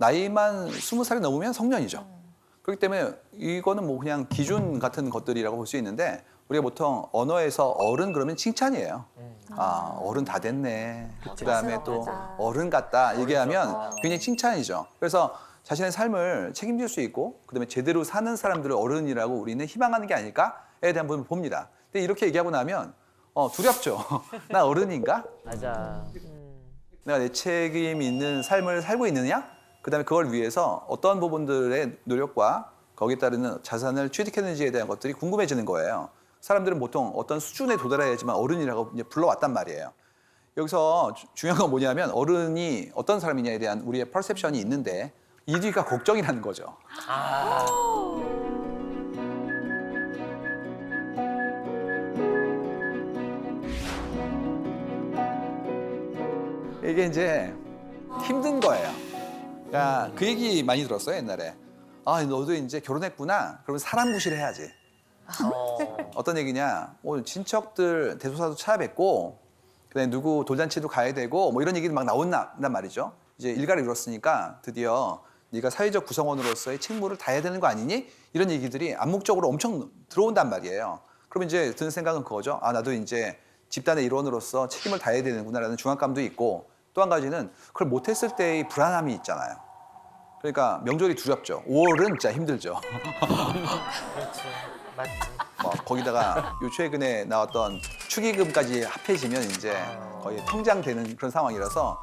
나이만 20살이 넘으면 성년이죠. 그렇기 때문에 이거는 뭐 그냥 기준 같은 것들이라고 볼 수 있는데 우리가 보통 언어에서 어른 그러면 칭찬이에요. 아, 어른 다 됐네. 그다음에 또 어른 같다 얘기하면 굉장히 칭찬이죠. 그래서 자신의 삶을 책임질 수 있고 그다음에 제대로 사는 사람들을 어른이라고 우리는 희망하는 게 아닐까에 대한 부분을 봅니다. 근데 이렇게 얘기하고 나면 두렵죠. 나 어른인가? 맞아. 내가 내 책임 있는 삶을 살고 있느냐? 그다음에 그걸 위해서 어떤 부분들의 노력과 거기에 따르는 자산을 취득했는지에 대한 것들이 궁금해지는 거예요. 사람들은 보통 어떤 수준에 도달해야지만 어른이라고 이제 불러왔단 말이에요. 여기서 중요한 건 뭐냐면 어른이 어떤 사람이냐에 대한 우리의 퍼셉션이 있는데 이 뒤가 걱정이라는 거죠. 이게 이제 힘든 거예요. 그러니까 그 얘기 많이 들었어요, 옛날에. 아, 너도 이제 결혼했구나. 그러면 사람 구실해야지. 어떤 얘기냐? 친척들 대소사도 찾아뵙고, 그다음에 누구 돌잔치도 가야 되고, 뭐 이런 얘기도 막 나온단 말이죠. 이제 일가를 이뤘으니까 드디어 네가 사회적 구성원으로서의 책무를 다해야 되는 거 아니니? 이런 얘기들이 암묵적으로 엄청 들어온단 말이에요. 그러면 이제 드는 생각은 그거죠. 아, 나도 이제 집단의 일원으로서 책임을 다해야 되는구나라는 중압감도 있고, 또 한 가지는 그걸 못했을 때의 불안함이 있잖아요. 그러니까 명절이 두렵죠. 5월은 진짜 힘들죠. 그렇지. 맞지. 거기다가 요 최근에 나왔던 축의금까지 합해지면 이제 거의 통장되는 그런 상황이라서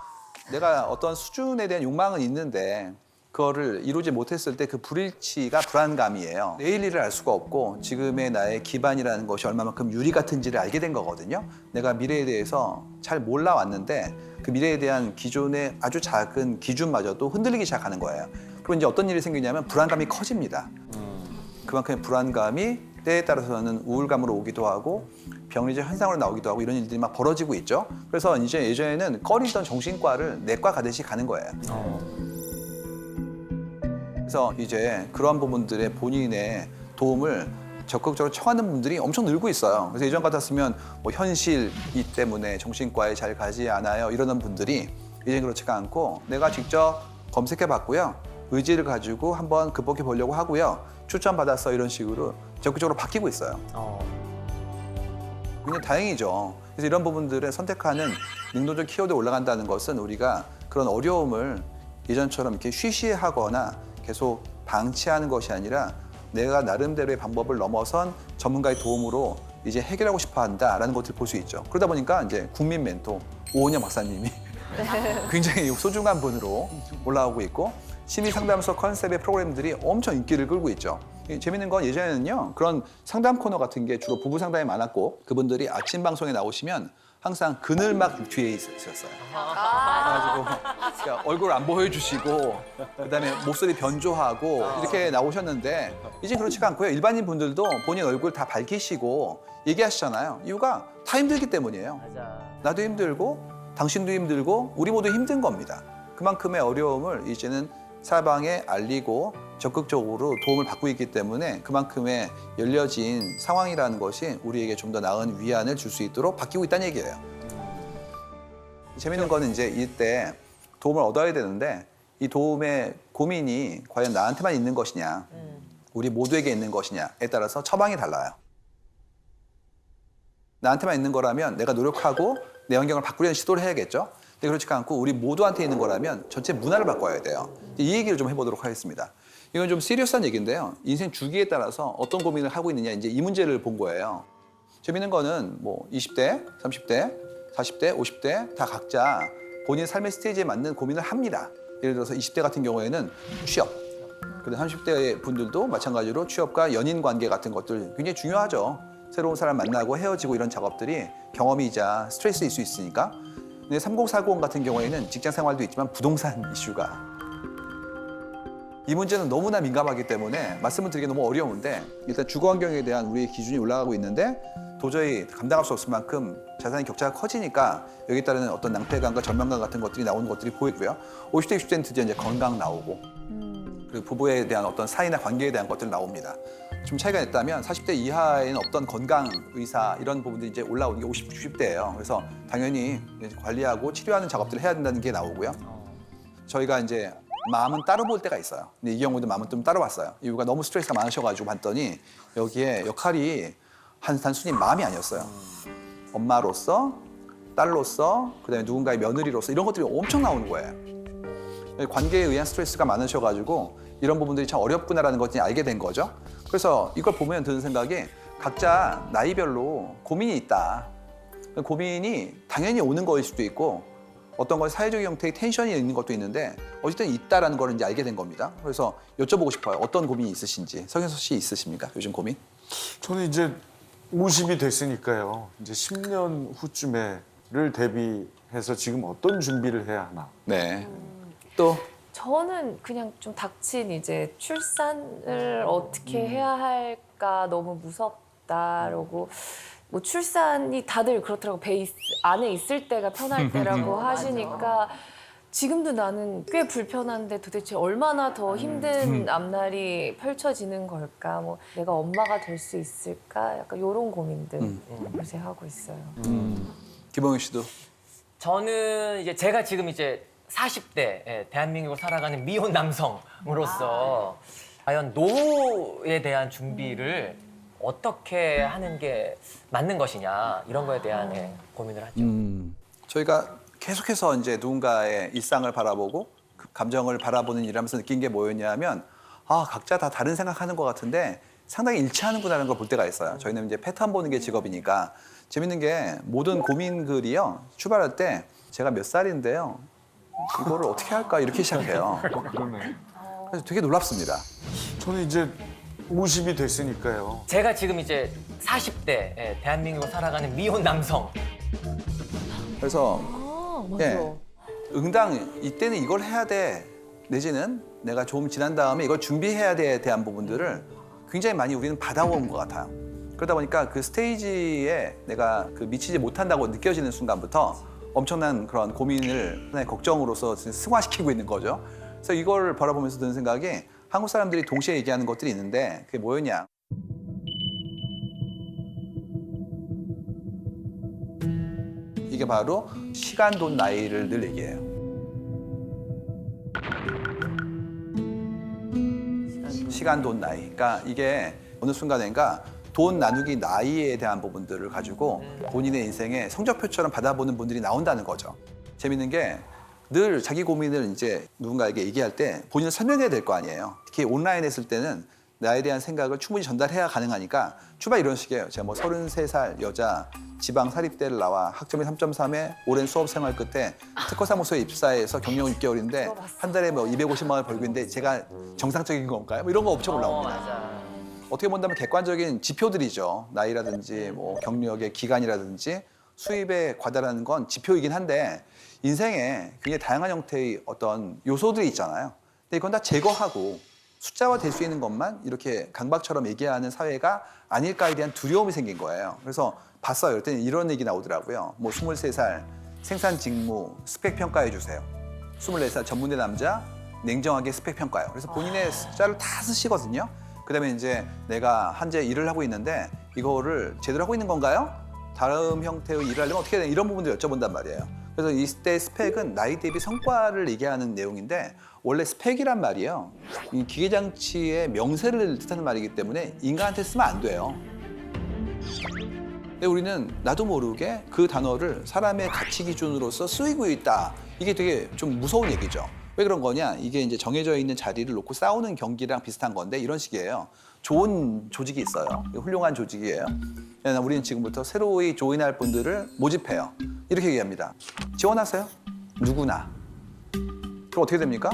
내가 어떤 수준에 대한 욕망은 있는데 그거를 이루지 못했을 때 그 불일치가 불안감이에요. 내일 일을 알 수가 없고 지금의 나의 기반이라는 것이 얼마만큼 유리 같은지를 알게 된 거거든요. 내가 미래에 대해서 잘 몰라왔는데 그 미래에 대한 기존의 아주 작은 기준마저도 흔들리기 시작하는 거예요. 그럼 이제 어떤 일이 생기냐면 불안감이 커집니다. 그만큼의 불안감이 때에 따라서는 우울감으로 오기도 하고 병리적 현상으로 나오기도 하고 이런 일들이 막 벌어지고 있죠. 그래서 이제 예전에는 꺼리던 정신과를 내과 가듯이 가는 거예요. 그래서 이제 그러한 부분들의 본인의 도움을 적극적으로 청하는 분들이 엄청 늘고 있어요. 그래서 예전 같았으면 뭐 현실이 때문에 정신과에 잘 가지 않아요 이러는 분들이 이제 그렇지가 않고 내가 직접 검색해봤고요. 의지를 가지고 한번 극복해 보려고 하고요. 추천받았어 이런 식으로 적극적으로 바뀌고 있어요. 굉장히 다행이죠. 그래서 이런 부분들을 선택하는 능동적 키워드에 올라간다는 것은 우리가 그런 어려움을 예전처럼 이렇게 쉬쉬하거나 계속 방치하는 것이 아니라 내가 나름대로의 방법을 넘어선 전문가의 도움으로 이제 해결하고 싶어 한다라는 것을 볼 수 있죠. 그러다 보니까 이제 국민 멘토 오은영 박사님이 굉장히 소중한 분으로 올라오고 있고 심리 상담소 컨셉의 프로그램들이 엄청 인기를 끌고 있죠. 재밌는 건 예전에는요 그런 상담 코너 같은 게 주로 부부 상담이 많았고 그분들이 아침 방송에 나오시면 항상 그늘막 뒤에 있었어요. 그래가지고 그러니까 얼굴 안 보여주시고 그다음에 목소리 변조하고 이렇게 나오셨는데 이제 그렇지가 않고요. 일반인 분들도 본인 얼굴 다 밝히시고 얘기하시잖아요. 이유가 다 힘들기 때문이에요. 맞아. 나도 힘들고 당신도 힘들고 우리 모두 힘든 겁니다. 그만큼의 어려움을 이제는 사방에 알리고 적극적으로 도움을 받고 있기 때문에 그만큼의 열려진 상황이라는 것이 우리에게 좀 더 나은 위안을 줄 수 있도록 바뀌고 있다는 얘기예요. 재밌는 거는 이제 이때 도움을 얻어야 되는데 이 도움의 고민이 과연 나한테만 있는 것이냐 우리 모두에게 있는 것이냐에 따라서 처방이 달라요. 나한테만 있는 거라면 내가 노력하고 내 환경을 바꾸려는 시도를 해야겠죠. 근데 그렇지 않고 우리 모두한테 있는 거라면 전체 문화를 바꿔야 돼요. 이 얘기를 좀 해보도록 하겠습니다. 이건 좀 시리어스한 얘기인데요. 인생 주기에 따라서 어떤 고민을 하고 있느냐 이제 이 문제를 본 거예요. 재밌는 거는 뭐 20대, 30대, 40대, 50대 다 각자 본인 삶의 스테이지에 맞는 고민을 합니다. 예를 들어서 20대 같은 경우에는 취업, 그리고 30대 분들도 마찬가지로 취업과 연인 관계 같은 것들 굉장히 중요하죠. 새로운 사람 만나고 헤어지고 이런 작업들이 경험이자 스트레스일 수 있으니까. 근데 3040 같은 경우에는 직장 생활도 있지만 부동산 이슈가 이 문제는 너무나 민감하기 때문에 말씀을 드리기 너무 어려운데 일단 주거 환경에 대한 우리의 기준이 올라가고 있는데 도저히 감당할 수 없을 만큼 자산의 격차가 커지니까 여기에 따르는 어떤 낭패감과 절망감 같은 것들이 나오는 것들이 보이고요. 50대, 60대는 드디어 이제 건강 나오고 그리고 부부에 대한 어떤 사이나 관계에 대한 것들 나옵니다. 좀 차이가 있다면 40대 이하에는 없던 건강, 의사 이런 부분들이 이제 올라오는 게 50, 60대예요. 그래서 당연히 관리하고 치료하는 작업들을 해야 된다는 게 나오고요. 저희가 이제 마음은 따로 볼 때가 있어요. 근데 이 경우도 마음은 좀 따로 봤어요. 이유가 너무 스트레스가 많으셔가지고 봤더니 여기에 역할이 단순히 마음이 아니었어요. 엄마로서, 딸로서, 그다음에 누군가의 며느리로서 이런 것들이 엄청 나오는 거예요. 관계에 의한 스트레스가 많으셔가지고 이런 부분들이 참 어렵구나라는 것을 알게 된 거죠. 그래서 이걸 보면 드는 생각이 각자 나이별로 고민이 있다. 고민이 당연히 오는 거일 수도 있고 어떤 건 사회적 형태의 텐션이 있는 것도 있는데 어쨌든 있다라는 걸 이제 알게 된 겁니다. 그래서 여쭤보고 싶어요. 어떤 고민이 있으신지. 성현석 씨 있으십니까? 요즘 고민? 저는 이제 50이 됐으니까요. 이제 10년 후쯤에를 대비해서 지금 어떤 준비를 해야 하나. 네. 또 저는 그냥 좀 닥친 이제 출산을 어떻게 해야 할까 너무 무섭다라고 뭐 출산이 다들 그렇더라고 안에 있을 때가 편할 때라고 하시니까 지금도 나는 꽤 불편한데 도대체 얼마나 더 힘든 앞날이 펼쳐지는 걸까 뭐 내가 엄마가 될 수 있을까 약간 이런 고민들 요새 하고 있어요. 김홍희 씨도 저는 이제 제가 지금 이제 40대 대한민국을 살아가는 미혼 남성으로서 과연 노후에 대한 준비를 어떻게 하는 게 맞는 것이냐 이런 거에 대한 고민을 하죠. 저희가 계속해서 이제 누군가의 일상을 바라보고 그 감정을 바라보는 일하면서 느낀 게 뭐였냐면 각자 다 다른 생각하는 것 같은데 상당히 일치하는구나라는 걸 볼 때가 있어요. 저희는 이제 패턴 보는 게 직업이니까 재밌는 게 모든 고민 글이요 출발할 때 제가 몇 살인데요 이거를 어떻게 할까 이렇게 시작해요. 그러네. 그래서 되게 놀랍습니다. 저는 이제 50이 됐으니까요. 제가 지금 이제 40대 대한민국을 살아가는 미혼 남성. 그래서 맞아. 응당 이때는 이걸 해야 돼 내지는 내가 좀 지난 다음에 이걸 준비해야 돼에 대한 부분들을 굉장히 많이 우리는 받아온 것 같아요. 그러다 보니까 그 스테이지에 내가 그 미치지 못한다고 느껴지는 순간부터 엄청난 그런 고민을 하나의 걱정으로서 승화시키고 있는 거죠. 그래서 이걸 바라보면서 드는 생각이 한국 사람들이 동시에 얘기하는 것들이 있는데 그게 뭐였냐. 이게 바로 시간, 돈, 나이를 늘 얘기해요. 시간, 돈, 나이. 그러니까 이게 어느 순간인가 돈 나누기 나이에 대한 부분들을 가지고 본인의 인생의 성적표처럼 받아보는 분들이 나온다는 거죠. 재밌는 게 늘 자기 고민을 이제 누군가에게 얘기할 때 본인을 설명해야 될 거 아니에요. 특히 온라인 했을 때는 나에 대한 생각을 충분히 전달해야 가능하니까 출발 이런 식이에요. 제가 뭐 33살 여자 지방 사립대를 나와 학점이 3.3에 오랜 수업 생활 끝에 특허사무소에 입사해서 경력 6개월인데 한 달에 뭐 250만 원 벌고 있는데 제가 정상적인 건가요? 뭐 이런 거 엄청 올라옵니다. 맞아. 어떻게 본다면 객관적인 지표들이죠. 나이라든지 뭐 경력의 기간이라든지 수입에 과다라는 건 지표이긴 한데 인생에 굉장히 다양한 형태의 어떤 요소들이 있잖아요. 근데 이건 다 제거하고 숫자화 될 수 있는 것만 이렇게 강박처럼 얘기하는 사회가 아닐까에 대한 두려움이 생긴 거예요. 그래서 봤어요. 이럴 때는 이런 얘기 나오더라고요. 뭐 23살 생산 직무 스펙 평가해 주세요. 24살 전문대 남자 냉정하게 스펙 평가요. 그래서 본인의 숫자를 다 쓰시거든요. 그다음에 이제 내가 현재 일을 하고 있는데 이거를 제대로 하고 있는 건가요? 다른 형태의 일을 하려면 어떻게 해야 되나 이런 부분들 여쭤본단 말이에요. 그래서 이때 스펙은 나이 대비 성과를 얘기하는 내용인데 원래 스펙이란 말이요. 이 기계장치의 명세를 뜻하는 말이기 때문에 인간한테 쓰면 안 돼요. 근데 우리는 나도 모르게 그 단어를 사람의 가치 기준으로서 쓰이고 있다. 이게 되게 좀 무서운 얘기죠. 왜 그런 거냐? 이게 이제 정해져 있는 자리를 놓고 싸우는 경기랑 비슷한 건데 이런 식이에요. 좋은 조직이 있어요. 훌륭한 조직이에요. 우리는 지금부터 새로이 조인할 분들을 모집해요. 이렇게 얘기합니다. 지원하세요. 누구나. 그럼 어떻게 됩니까?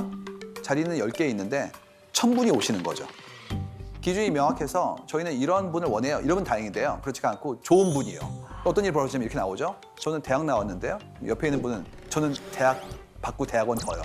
자리는 10개 있는데 1000분이 오시는 거죠. 기준이 명확해서 저희는 이런 분을 원해요. 이러면 다행인데요. 그렇지가 않고 좋은 분이요. 어떤 일이 벌어지면 이렇게 나오죠. 저는 대학 나왔는데요. 옆에 있는 분은 저는 대학 받고 대학원 더요.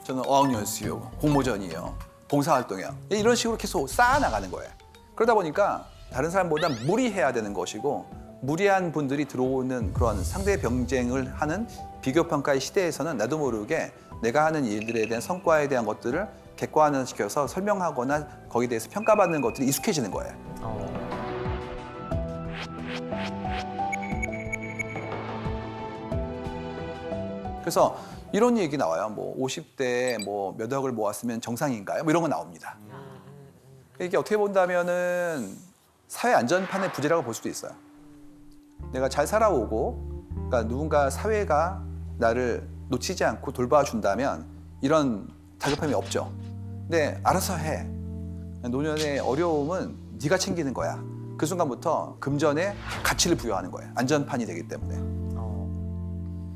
저는 어학연수요, 공모전이요, 봉사활동이요. 이런 식으로 계속 쌓아나가는 거예요. 그러다 보니까 다른 사람보다 무리해야 되는 것이고 무리한 분들이 들어오는 그런 상대 경쟁을 하는 비교평가의 시대에서는 나도 모르게 내가 하는 일들에 대한 성과에 대한 것들을 객관화시켜서 설명하거나 거기에 대해서 평가받는 것들이 익숙해지는 거예요. 그래서 이런 얘기 나와요. 뭐 50대에 뭐 몇 억을 모았으면 정상인가요? 뭐 이런 거 나옵니다. 이게 어떻게 본다면은 사회 안전판의 부재라고 볼 수도 있어요. 내가 잘 살아오고, 그러니까 누군가 사회가 나를 놓치지 않고 돌봐준다면 이런 다급함이 없죠. 근데 알아서 해. 노년의 어려움은 네가 챙기는 거야. 그 순간부터 금전에 가치를 부여하는 거예요. 안전판이 되기 때문에.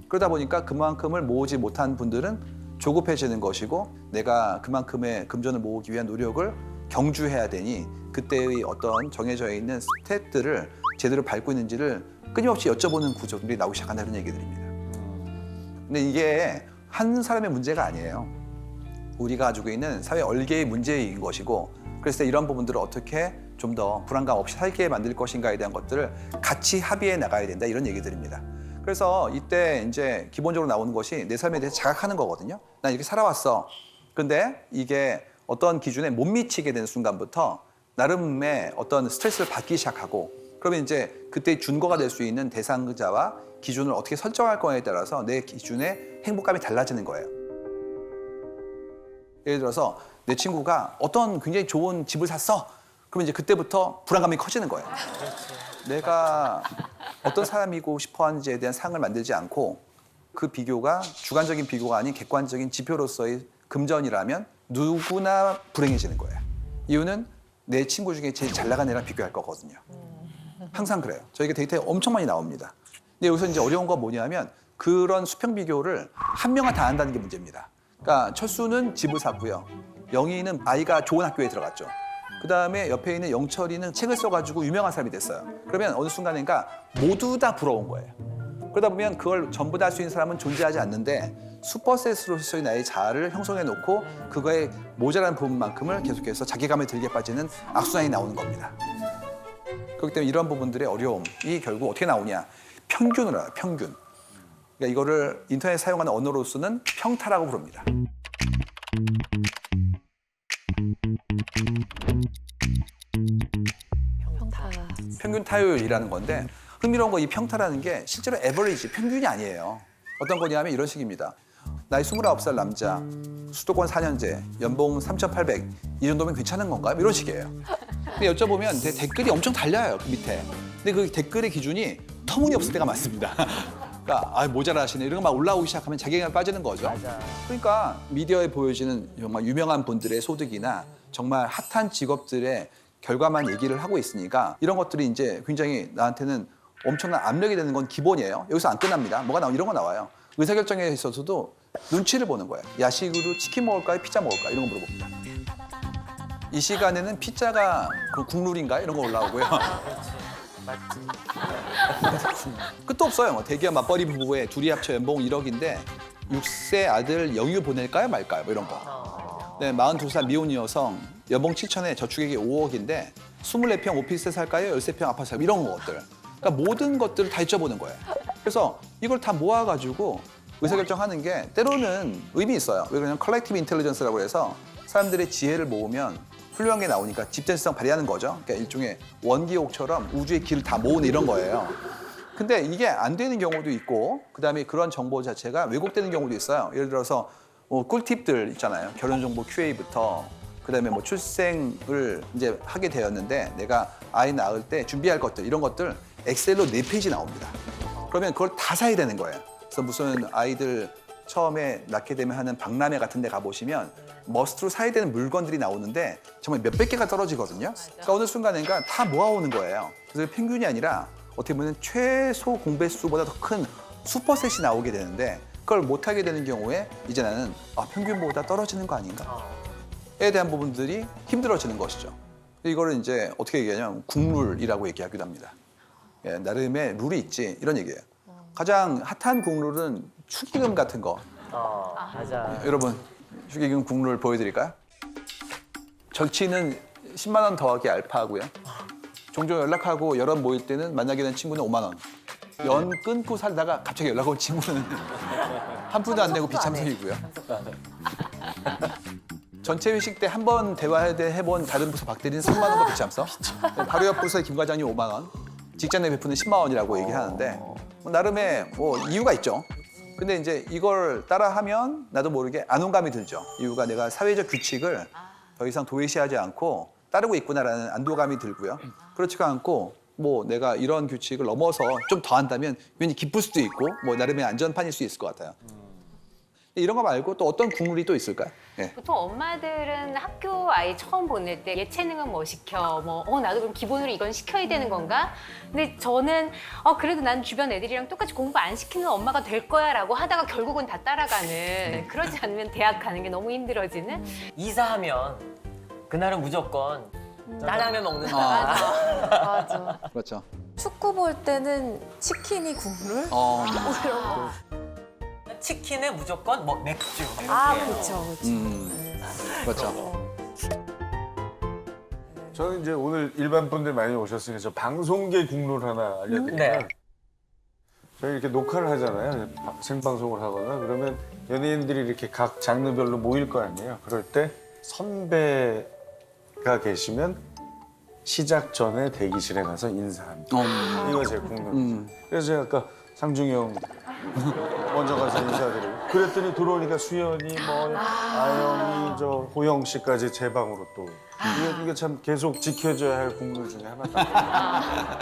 그러다 보니까 그만큼을 모으지 못한 분들은 조급해지는 것이고, 내가 그만큼의 금전을 모으기 위한 노력을 경주해야 되니 그때의 어떤 정해져 있는 스텝들을 제대로 밟고 있는지를 끊임없이 여쭤보는 구조들이 나오기 시작한다는 얘기들입니다. 근데 이게 한 사람의 문제가 아니에요. 우리가 가지고 있는 사회 얼개의 문제인 것이고, 그래서 이런 부분들을 어떻게 좀 더 불안감 없이 살게 만들 것인가에 대한 것들을 같이 합의해 나가야 된다, 이런 얘기들입니다. 그래서 이때 이제 기본적으로 나오는 것이 내 삶에 대해서 자각하는 거거든요. 난 이렇게 살아왔어. 근데 이게 어떤 기준에 못 미치게 되는 순간부터 나름의 어떤 스트레스를 받기 시작하고, 그러면 이제 그때 준거가 될 수 있는 대상자와 기준을 어떻게 설정할 거냐에 따라서 내 기준의 행복감이 달라지는 거예요. 예를 들어서 내 친구가 어떤 굉장히 좋은 집을 샀어. 그러면 이제 그때부터 불안감이 커지는 거예요. 내가 어떤 사람이고 싶어 하는지에 대한 상을 만들지 않고 그 비교가 주관적인 비교가 아닌 객관적인 지표로서의 금전이라면 누구나 불행해지는 거예요. 이유는 내 친구 중에 제일 잘 나간 애랑 비교할 거거든요. 항상 그래요. 저희가 데이터에 엄청 많이 나옵니다. 근데 여기서 이제 어려운 건 뭐냐면 그런 수평 비교를 한 명만 다 한다는 게 문제입니다. 그러니까 철수는 집을 샀고요. 영희는 아이가 좋은 학교에 들어갔죠. 그 다음에 옆에 있는 영철이는 책을 써가지고 유명한 사람이 됐어요. 그러면 어느 순간인가 모두 다 부러운 거예요. 그러다 보면 그걸 전부 다 할 수 있는 사람은 존재하지 않는데 슈퍼셋으로서의 나의 자아를 형성해 놓고 그거에 모자란 부분만큼을 계속해서 자괴감에 들게 빠지는 악순환이 나오는 겁니다. 그렇기 때문에 이런 부분들의 어려움이 결국 어떻게 나오냐. 평균으로 알아요, 평균. 그러니까 이거를 인터넷 사용하는 언어로서는 평타라고 부릅니다. 평균 타율이라는 건데, 흥미로운 거 이 평타라는 게 실제로 에버리지, 평균이 아니에요. 어떤 거냐면 이런 식입니다. 나이 29살 남자, 수도권 4년제, 연봉 3,800, 이 정도면 괜찮은 건가요? 이런 식이에요. 근데 여쭤보면 댓글이 엄청 달려요, 그 밑에. 근데 그 댓글의 기준이 터무니없을 때가 많습니다. 그러니까 모자라시네 이런 거 막 올라오기 시작하면 자괴감에 빠지는 거죠. 맞아. 그러니까 미디어에 보여지는 정말 유명한 분들의 소득이나 정말 핫한 직업들의 결과만 얘기를 하고 있으니까 이런 것들이 이제 굉장히 나한테는 엄청난 압력이 되는 건 기본이에요. 여기서 안 끝납니다. 뭐가 나오면 이런 거 나와요. 의사결정에 있어서도 눈치를 보는 거예요. 야식으로 치킨 먹을까요? 피자 먹을까요? 이런 거 물어봅니다. 이 시간에는 피자가 그 국룰인가요? 이런 거 올라오고요. 끝도 없어요. 뭐 대기업 맞벌이 부부에 둘이 합쳐 연봉 1억인데 6세 아들 영유 보낼까요? 말까요? 뭐 이런 거. 네, 42살 미혼 여성 연봉 7천에 저축액이 5억인데 24평 오피스 살까요? 13평 아파트 살까요? 이런 것들. 그러니까 모든 것들을 다 여쭤보는 거예요. 그래서 이걸 다 모아가지고 의사결정하는 게 때로는 의미 있어요. 왜 그러냐면 컬렉티브 인텔리전스라고 해서 사람들의 지혜를 모으면 훌륭한 게 나오니까 집단성 발휘하는 거죠. 그러니까 일종의 원기옥처럼 우주의 길을 다 모으는 이런 거예요. 근데 이게 안 되는 경우도 있고 그다음에 그런 정보 자체가 왜곡되는 경우도 있어요. 예를 들어서 꿀팁들 있잖아요. 결혼정보 QA부터 그다음에 뭐 출생을 이제 하게 되었는데 내가 아이 낳을 때 준비할 것들 이런 것들 엑셀로 4페이지 나옵니다. 그러면 그걸 다 사야 되는 거예요. 그래서 무슨 아이들 처음에 낳게 되면 하는 박람회 같은 데 가보시면 머스트로 사야 되는 물건들이 나오는데 정말 몇백 개가 떨어지거든요. 그러니까 어느 순간인가 다 모아오는 거예요. 그래서 평균이 아니라 어떻게 보면 최소 공배수보다 더 큰 슈퍼셋이 나오게 되는데 그걸 못하게 되는 경우에 이제 나는 평균보다 떨어지는 거 아닌가에 대한 부분들이 힘들어지는 것이죠. 이거를 이제 어떻게 얘기하냐면 국룰이라고 얘기하기도 합니다. 예, 나름의 룰이 있지 이런 얘기예요. 가장 핫한 국룰은 축의금 같은 거. 맞아. 여러분 축의금 국룰 보여드릴까요? 절치는 10만 원 더하기 알파고요. 종종 연락하고 여럿 모일 때는 만나게 된 친구는 5만 원. 연 끊고 살다가 갑자기 연락 온 친구는 한 푼도 안 내고 비참석이고요. 전체 회식 때 한 번 대화해본 다른 부서 박대리는 3만 원과 비참석. 바로 옆 부서의 김 과장님 5만 원. 직장 내 베푸는 10만 원이라고 얘기를 하는데 나름의 이유가 있죠. 근데 이제 이걸 따라하면 나도 모르게 안온감이 들죠. 이유가 내가 사회적 규칙을 더 이상 도외시하지 않고 따르고 있구나라는 안도감이 들고요. 그렇지가 않고 뭐 내가 이런 규칙을 넘어서 좀 더 한다면 괜히 기쁠 수도 있고 뭐 나름의 안전판일 수 있을 것 같아요. 이런 거 말고 또 어떤 국룰이 또 있을까요? 예. 보통 엄마들은 학교 아이 처음 보낼 때 예체능은 뭐 시켜, 나도 그럼 기본으로 이건 시켜야 되는 건가? 근데 저는 그래도 난 주변 애들이랑 똑같이 공부 안 시키는 엄마가 될 거야라고 하다가 결국은 다 따라가는. 그러지 않으면 대학 가는 게 너무 힘들어지는. 이사하면 그날은 무조건 짜장면 먹는다. 맞아. 그렇죠. 축구 볼 때는 치킨이 국룰? 이런 거. 치킨에 무조건 뭐 맥주. 이렇게. 그렇죠. 그렇죠. 저는 이제 오늘 일반 분들 많이 오셨으니까 저 방송계 국룰 하나 알려드릴게요. 네. 저희 이렇게 녹화를 하잖아요. 생방송을 하거나 그러면 연예인들이 이렇게 각 장르별로 모일 거 아니에요. 그럴 때 선배가 계시면 시작 전에 대기실에 가서 인사합니다. 이거 제 국룰이죠. 그래서 제가 아까 상중이 형 먼저 가서 인사드리고 그랬더니 들어오니까 수연이 아영이 저 호영 씨까지 제 방으로 또 이게 참 계속 지켜줘야 할 국룰 중에 하나다.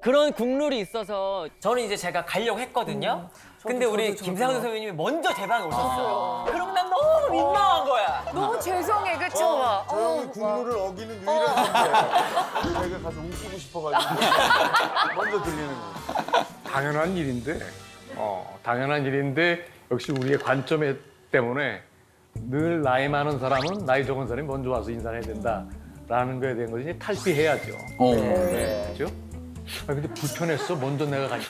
그런 국룰이 있어서 저는 이제 제가 가려고 했거든요. 근데 우리 김상수 선배님이 먼저 제 방에 오셨어요. 그럼 난 너무 민망한 거야. 너무 죄송해, 그쵸? 저 형이 국룰을 어기는 유일한 선배예요. 제가 가서 웃기고 싶어가지고 먼저 들리는 거예요. 당연한 일인데 역시 우리의 관점 때문에 늘 나이 많은 사람은 나이 적은 사람이 먼저 와서 인사를 해야 된다라는 거에 대한 것을 이제 탈피해야죠. 네. 그렇죠? 근데 불편했어. 먼저 내가 가니.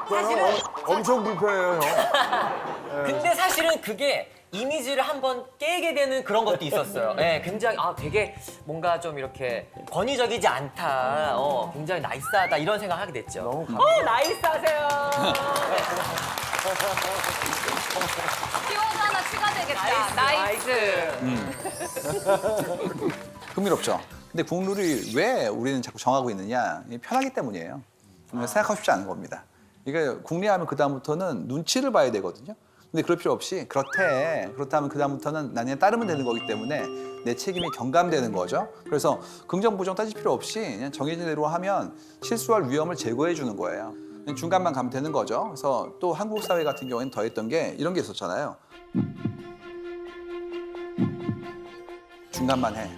사실은 엄청 불편해요, 형. 근데 사실은 그게 이미지를 한번 깨게 되는 그런 것도 있었어요. 네, 굉장히 되게 뭔가 좀 이렇게 권위적이지 않다. 굉장히 나이스하다 이런 생각을 하게 됐죠. 너무 나이스하세요. 키워드 하나 추가되겠다. 나이스. 흥미롭죠. 근데 국룰이 왜 우리는 자꾸 정하고 있느냐? 이게 편하기 때문이에요. 생각하고 싶지 않은 겁니다. 이게 국리하면 그다음부터는 눈치를 봐야 되거든요. 근데 그럴 필요 없이 그렇다면 그다음부터는 난 그냥 따르면 되는 거기 때문에 내 책임이 경감되는 거죠. 그래서 긍정 부정 따질 필요 없이 그냥 정해진 대로 하면 실수할 위험을 제거해 주는 거예요. 그냥 중간만 가면 되는 거죠. 그래서 또 한국 사회 같은 경우에는 더했던 게 이런 게 있었잖아요. 중간만 해.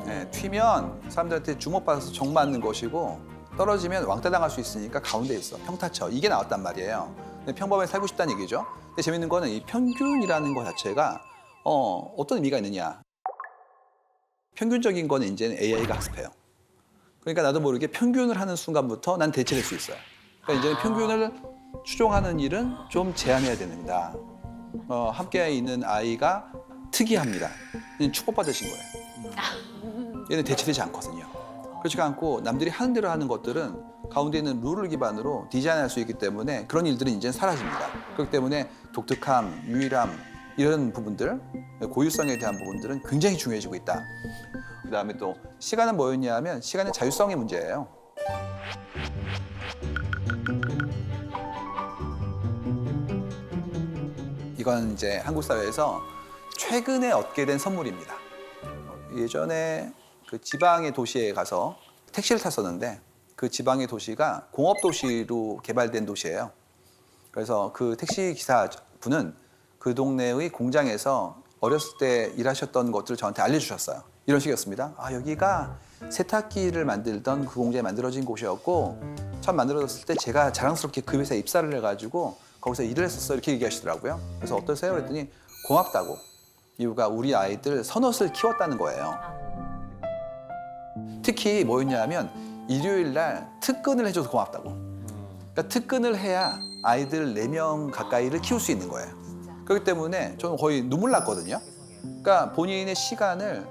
네, 튀면 사람들한테 주목받아서 정 맞는 것이고 떨어지면 왕따 당할 수 있으니까 가운데 있어. 평타쳐. 이게 나왔단 말이에요. 근데 평범하게 살고 싶다는 얘기죠. 근데 재밌는 거는 이 평균이라는 것 자체가 어떤 의미가 있느냐. 평균적인 거는 이제는 AI가 학습해요. 그러니까 나도 모르게 평균을 하는 순간부터 난 대체될 수 있어요. 그러니까 이제는 평균을 추종하는 일은 좀 제한해야 됩니다. 함께 있는 아이가 특이합니다. 얘는 축복받으신 거예요. 얘는 대체되지 않거든요. 그렇지가 않고 남들이 하는 대로 하는 것들은 가운데 있는 룰을 기반으로 디자인할 수 있기 때문에 그런 일들은 이제는 사라집니다. 그렇기 때문에 독특함, 유일함 이런 부분들, 고유성에 대한 부분들은 굉장히 중요해지고 있다. 그다음에 또 시간은 뭐였냐 하면 시간의 자유성의 문제예요. 이건 이제 한국 사회에서 최근에 얻게 된 선물입니다. 예전에 그 지방의 도시에 가서 택시를 탔었는데 그 지방의 도시가 공업 도시로 개발된 도시예요. 그래서 그 택시 기사분은 그 동네의 공장에서 어렸을 때 일하셨던 것들을 저한테 알려주셨어요. 이런 식이었습니다. 여기가 세탁기를 만들던 그 공장에 만들어진 곳이었고 처음 만들어졌을 때 제가 자랑스럽게 그 회사에 입사를 해가지고 거기서 일을 했었어요. 이렇게 얘기하시더라고요. 그래서 어떠세요? 그랬더니 고맙다고. 이유가 우리 아이들 서넛을 키웠다는 거예요. 특히 뭐였냐 하면 일요일 날 특근을 해줘서 고맙다고. 그러니까 특근을 해야 아이들 4명 가까이를 키울 수 있는 거예요. 그렇기 때문에 저는 거의 눈물 났거든요. 그러니까 본인의 시간을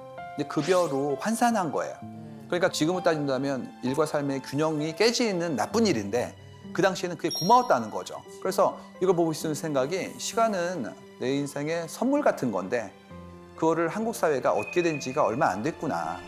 급여로 환산한 거예요. 그러니까 지금을 따진다면 일과 삶의 균형이 깨지는 나쁜 일인데 그 당시에는 그게 고마웠다는 거죠. 그래서 이걸 보고 있는 생각이 시간은 내 인생의 선물 같은 건데 그거를 한국 사회가 얻게 된 지가 얼마 안 됐구나.